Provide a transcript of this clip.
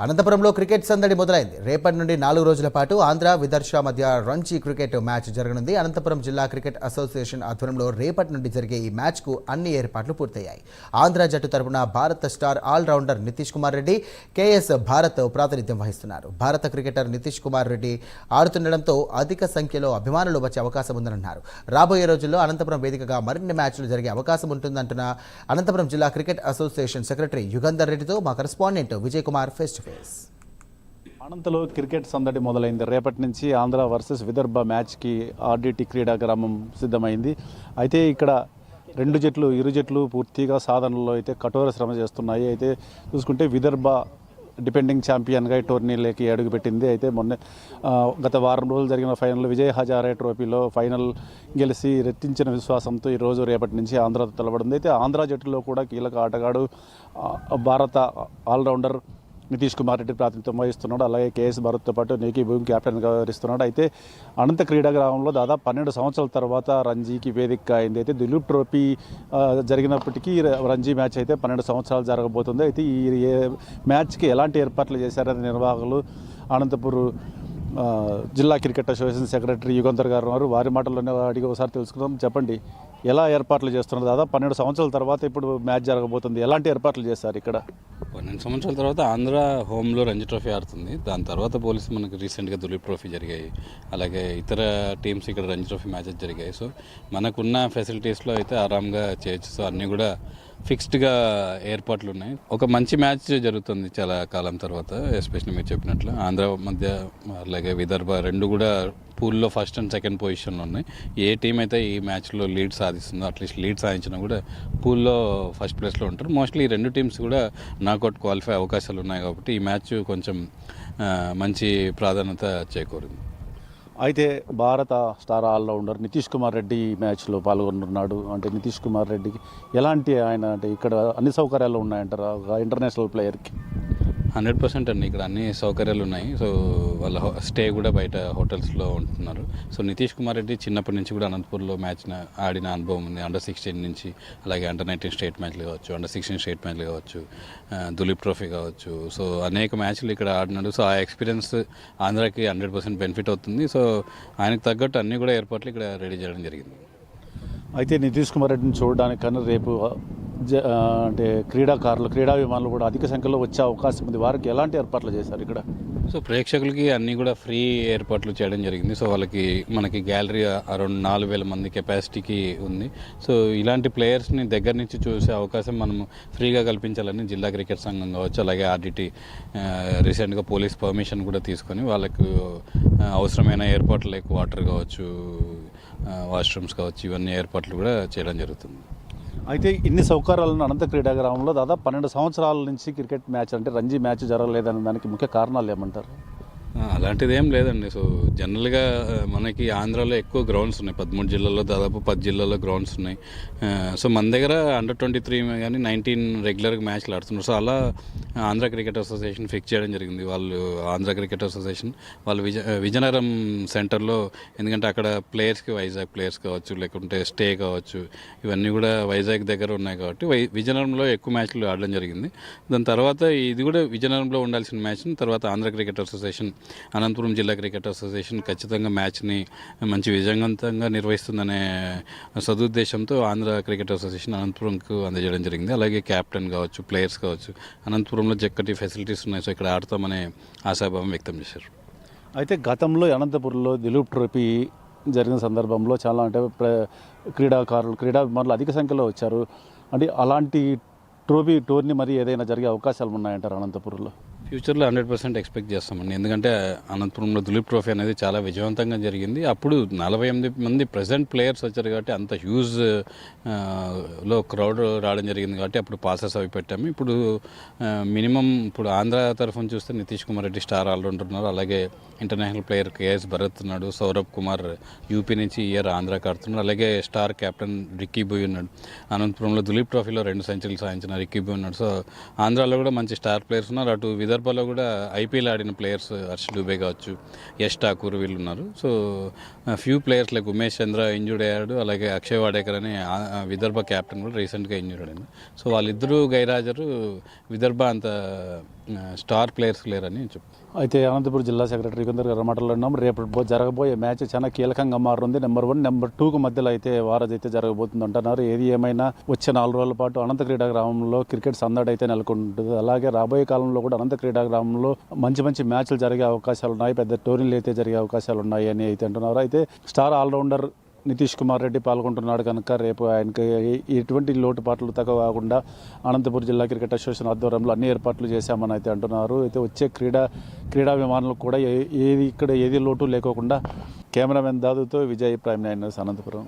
అనంతపురంలో క్రికెట్ సందడి మొదలైంది. రేపటి నుండి 4 రోజుల పాటు ఆంధ్ర విదర్శ మధ్య రంజీ క్రికెట్ మ్యాచ్ జరగనుంది. అనంతపురం జిల్లా క్రికెట్ అసోసియేషన్ ఆధ్వర్యంలో రేపటి నుండి జరిగే ఈ మ్యాచ్కు అన్ని ఏర్పాట్లు పూర్తయ్యాయి. ఆంధ్ర జట్టు తరపున భారత star allrounder Nitish Kumar Reddy, KS Bharat ప్రాతినిధ్యం వహిస్తున్నారు. భారత క్రికెటర్ నితీష్ కుమార్ రెడ్డి ఆడుతుండటంతో అధిక సంఖ్యలో అభిమానులు వచ్చే అవకాశం ఉందన్నారు. రాబోయే రోజుల్లో అనంతపురం వేదికగా మరిన్ని మ్యాచ్లు జరిగే అవకాశం ఉంటుందంటున్న అనంతపురం జిల్లా క్రికెట్ అసోసియేషన్ సెక్రటరీ యుగంధర్ రెడ్డితో మా correspondent Vijay Kumar face to face. అనంతలో క్రికెట్ సందడి మొదలైంది. రేపటి నుంచి ఆంధ్ర వర్సెస్ విదర్భ మ్యాచ్కి ఆర్డిటి క్రీడాగ్రామం సిద్ధమైంది. అయితే ఇక్కడ ఇరు జట్లు పూర్తిగా సాధనలో అయితే కఠోర శ్రమ చేస్తున్నాయి. అయితే చూసుకుంటే విదర్భ డిపెండింగ్ ఛాంపియన్గా ఈ టోర్నీలోకి అడుగుపెట్టింది. అయితే గత వారం రోజులు జరిగిన ఫైనల్ విజయ్ హజారే ట్రోఫీలో ఫైనల్ గెలిచి రెట్టించిన విశ్వాసంతో ఈరోజు రేపటి నుంచి ఆంధ్రతో తలబడింది. అయితే ఆంధ్ర జట్టులో కూడా కీలక ఆటగాడు భారత ఆల్రౌండర్ నితీష్ కుమార్ రెడ్డి ప్రాతినిధ్యం వహిస్తున్నాడు. అలాగే కేఎస్ భారత్తో పాటు నేకీ భూమి క్యాప్టెన్గా వ్యవహరిస్తున్నాడు. అయితే అనంత క్రీడాగ్రామంలో దాదాపు 12 సంవత్సరాల తర్వాత రంజీకి వేదిక అయింది. అయితే దిలీప్ ట్రోఫీ జరిగినప్పటికీ రంజీ మ్యాచ్ అయితే 12 సంవత్సరాలు జరగబోతుంది. అయితే ఈ మ్యాచ్కి ఎలాంటి ఏర్పాట్లు చేశారనే నిర్వాహకులు అనంతపూర్ జిల్లా క్రికెట్ అసోసియేషన్ సెక్రటరీ యుగంధర్ గారు ఉన్నారు. వారి మాటల్లోనే అడిగి ఒకసారి తెలుసుకుందాం. చెప్పండి, ఎలా ఏర్పాట్లు చేస్తున్నారు? దాదాపు 12 సంవత్సరాల తర్వాత ఇప్పుడు మ్యాచ్ జరగబోతుంది. ఎలాంటి ఏర్పాట్లు చేస్తారు ఇక్కడ? 12 సంవత్సరాల తర్వాత ఆంధ్ర హోమ్లో రంజీ ట్రోఫీ ఆడుతుంది. దాని తర్వాత పోలీసు మనకు రీసెంట్గా దులీప్ ట్రోఫీ జరిగాయి. అలాగే ఇతర టీమ్స్ ఇక్కడ రంజీ ట్రోఫీ మ్యాచెస్ జరిగాయి. సో మనకున్న ఫెసిలిటీస్లో అయితే ఆరాంగా చేయొచ్చు. సో అన్నీ కూడా ఫిక్స్డ్గా ఏర్పాట్లు ఉన్నాయి. ఒక మంచి మ్యాచ్ జరుగుతుంది చాలా కాలం తర్వాత. ఎస్పెషల్లీ మీరు చెప్పినట్లు ఆంధ్ర మధ్య అలాగే విదర్భ రెండు కూడా పూల్లో ఫస్ట్ అండ్ సెకండ్ పొజిషన్లో ఉన్నాయి. ఏ టీం అయితే ఈ మ్యాచ్లో లీడ్ సాధిస్తుందో, అట్లీస్ట్ లీడ్ సాధించినా కూడా పూల్లో ఫస్ట్ ప్లేస్లో ఉంటారు. మోస్ట్లీ ఈ రెండు టీమ్స్ కూడా నాకౌట్ క్వాలిఫై అవకాశాలు ఉన్నాయి. కాబట్టి ఈ మ్యాచ్ కొంచెం మంచి ప్రాధాన్యత చేకూరింది. అయితే భారత స్టార్ ఆల్రౌండర్ నితీష్ కుమార్ రెడ్డి ఈ మ్యాచ్లో పాల్గొంటున్నాడు. అంటే నితీష్ కుమార్ రెడ్డికి ఎలాంటి అంటే ఇక్కడ అన్ని సౌకర్యాలు ఉన్నాయంటారు ఇంటర్నేషనల్ ప్లేయర్కి? 100% అండి. ఇక్కడ అన్ని సౌకర్యాలు ఉన్నాయి. సో వాళ్ళ స్టే కూడా బయట హోటల్స్లో ఉంటున్నారు. సో నితీష్ కుమార్ రెడ్డి చిన్నప్పటి నుంచి కూడా అనంతపూర్లో మ్యాచ్ ఆడిన అనుభవం ఉంది. అండర్-16 నుంచి, అలాగే అండర్-19 స్టేట్ మ్యాచ్లు కావచ్చు, అండర్-16 స్టేట్ మ్యాచ్లు కావచ్చు, దులీప్ ట్రోఫీ కావచ్చు. సో అనేక మ్యాచ్లు ఇక్కడ ఆడినాడు. సో ఆ ఎక్స్పీరియన్స్ ఆంధ్రాకి 100% బెనిఫిట్ అవుతుంది. సో ఆయనకు తగ్గట్టు అన్నీ కూడా ఏర్పాట్లు ఇక్కడ రెడీ చేయడం జరిగింది. అయితే నితీష్ కుమార్ రెడ్డిని చూడడానికి కన్నా రేపు అంటే క్రీడా విమానాలు కూడా అధిక సంఖ్యలో వచ్చే అవకాశం ఉంది. వారికి ఎలాంటి ఏర్పాట్లు చేశారు ఇక్కడ? సో ప్రేక్షకులకి అన్నీ కూడా ఫ్రీ ఏర్పాట్లు చేయడం జరిగింది. సో మనకి గ్యాలరీ అరౌండ్ 4,000 మంది కెపాసిటీకి ఉంది. సో ఇలాంటి ప్లేయర్స్ని దగ్గర నుంచి చూసే అవకాశం మనము ఫ్రీగా కల్పించాలని జిల్లా క్రికెట్ సంఘం కావచ్చు, అలాగే ఆర్డిటి రీసెంట్గా పోలీస్ పర్మిషన్ కూడా తీసుకొని వాళ్ళకు అవసరమైన ఏర్పాట్లు లైక్ వాటర్ కావచ్చు, వాష్రూమ్స్ కావచ్చు, ఇవన్నీ ఏర్పాట్లు కూడా చేయడం జరుగుతుంది. అయితే ఇన్ని సౌకర్యాలను అనంత క్రీడాగ్రామంలో దాదాపు 12 సంవత్సరాల నుంచి క్రికెట్ మ్యాచ్ అంటే రంజీ మ్యాచ్ జరగలేదనే దానికి ముఖ్య కారణాలు ఏమంటారు? అలాంటిది ఏం లేదండి. సో జనరల్గా మనకి ఆంధ్రాలో ఎక్కువ గ్రౌండ్స్ ఉన్నాయి. 13 జిల్లాల్లో దాదాపు 10 జిల్లాల్లో గ్రౌండ్స్ ఉన్నాయి. సో మన దగ్గర అండర్-23 కానీ 19 రెగ్యులర్గా మ్యాచ్లు ఆడుతున్నారు. సో అలా ఆంధ్ర క్రికెట్ అసోసియేషన్ ఫిక్స్ చేయడం జరిగింది. ఆంధ్ర క్రికెట్ అసోసియేషన్ వాళ్ళు విజయనగరం సెంటర్లో, ఎందుకంటే అక్కడ వైజాగ్ ప్లేయర్స్ కావచ్చు, లేకుంటే స్టే కావచ్చు, ఇవన్నీ కూడా వైజాగ్ దగ్గర ఉన్నాయి. కాబట్టి విజయనగరంలో ఎక్కువ మ్యాచ్లు ఆడడం జరిగింది. దాని తర్వాత ఇది కూడా విజయనగరంలో ఉండాల్సిన మ్యాచ్ని తర్వాత ఆంధ్ర క్రికెట్ అసోసియేషన్, అనంతపురం జిల్లా క్రికెట్ అసోసియేషన్ ఖచ్చితంగా మ్యాచ్ని మంచి విజయవంతంగా నిర్వహిస్తుందనే సదుద్దేశంతో ఆంధ్ర క్రికెట్ అసోసియేషన్ అనంతపురంకు అందజేయడం జరిగింది. అలాగే క్యాప్టెన్ కావచ్చు, ప్లేయర్స్ కావచ్చు, అనంతపురంలో చక్కటి ఫెసిలిటీస్ ఉన్నాయి. సో ఇక్కడ ఆడతామనే ఆశాభావం వ్యక్తం చేశారు. అయితే గతంలో అనంతపురంలో దిలీప్ ట్రోఫీ జరిగిన సందర్భంలో చాలా అంటే క్రీడాభిమానులు అధిక సంఖ్యలో వచ్చారు. అంటే అలాంటి టోర్నీ మరి ఏదైనా జరిగే అవకాశాలు ఉన్నాయంటారు అనంతపురంలో? ఫ్యూచర్లో 100% ఎక్స్పెక్ట్ చేస్తామండి. ఎందుకంటే అనంతపురంలో దులీప్ ట్రోఫీ అనేది చాలా విజయవంతంగా జరిగింది. అప్పుడు 48 మంది ప్రెజెంట్ ప్లేయర్స్ వచ్చారు కాబట్టి అంత హ్యూజ్ లో క్రౌడ్ రావడం జరిగింది. కాబట్టి అప్పుడు పాసెస్ అవి పెట్టాము. ఇప్పుడు మినిమం ఇప్పుడు ఆంధ్ర తరఫున చూస్తే నితీష్ కుమార్ రెడ్డి స్టార్ ఆల్రౌండర్ ఉన్నారు. అలాగే ఇంటర్నేషనల్ ప్లేయర్ కేఎస్ భరత్ ఉన్నాడు. సౌరభ్ కుమార్ యూపీ నుంచి ఇయర్ ఆంధ్రాకి ఆడుతున్నాడు. అలాగే స్టార్ కెప్టెన్ రిక్కీ బూయ్ ఉన్నాడు. అనంతపురంలో దులీప్ ట్రోఫీలో 2 సెంచరీలు సాధించిన రిక్కీ బూయ్ ఉన్నాడు. సో ఆంధ్రాలో కూడా మంచి స్టార్ ప్లేయర్స్ ఉన్నారు. అటు విదర్భలో కూడా ఐపీఎల్ ఆడిన ప్లేయర్స్ హర్ష్ దుబే కావచ్చు, యష్ ఠాకూర్ వీళ్ళు ఉన్నారు. So few players like Umesh Chandra injured అయ్యాడు. అలాగే అక్షయ్ వాడేకర్ అని విదర్భ క్యాప్టెన్ కూడా రీసెంట్గా ఇంజూర్డ్ అయింది. సో వాళ్ళిద్దరూ గైరాజరు. విదర్భ అంత స్టార్ ప్లేయర్స్ లేరని చెప్పు. అయితే అనంతపురం జిల్లా సెక్రటరీ యుగంధర్ గారు మాట్లాడున్నాం. రేపు జరగబోయే మ్యాచ్ చాలా కీలకంగా మారుంది. నెంబర్ 1, నెంబర్ 2కు మధ్యలో అయితే వారజ్ అయితే జరగబోతుంది అంటున్నారు. ఏది ఏమైనా వచ్చే 4 రోజుల పాటు అనంత క్రీడా గ్రామంలో క్రికెట్ సందడి అయితే నెలకొంటుంది. అలాగే రాబోయే కాలంలో కూడా అనంత క్రీడా గ్రామంలో మంచి మంచి మ్యాచ్లు జరిగే అవకాశాలు ఉన్నాయి, పెద్ద టోర్నీలు అయితే జరిగే అవకాశాలు ఉన్నాయి అని అయితే అంటున్నారు. అయితే స్టార్ ఆల్రౌండర్ నితీష్ కుమార్ రెడ్డి పాల్గొంటున్నాడు కనుక రేపు ఆయనకి ఎటువంటి లోటుపాట్లు తక్కువ కాకుండా అనంతపురం జిల్లా క్రికెట్ అసోసియేషన్ ఆధ్వర్యంలో అన్ని ఏర్పాట్లు చేశామని అయితే అంటున్నారు. అయితే వచ్చే క్రీడా విమానాలకు కూడా ఏది లోటు లేకోకుండా కెమెరామెన్ దాదుతో విజయ్ ప్రైమ్ 9 అనంతపురం.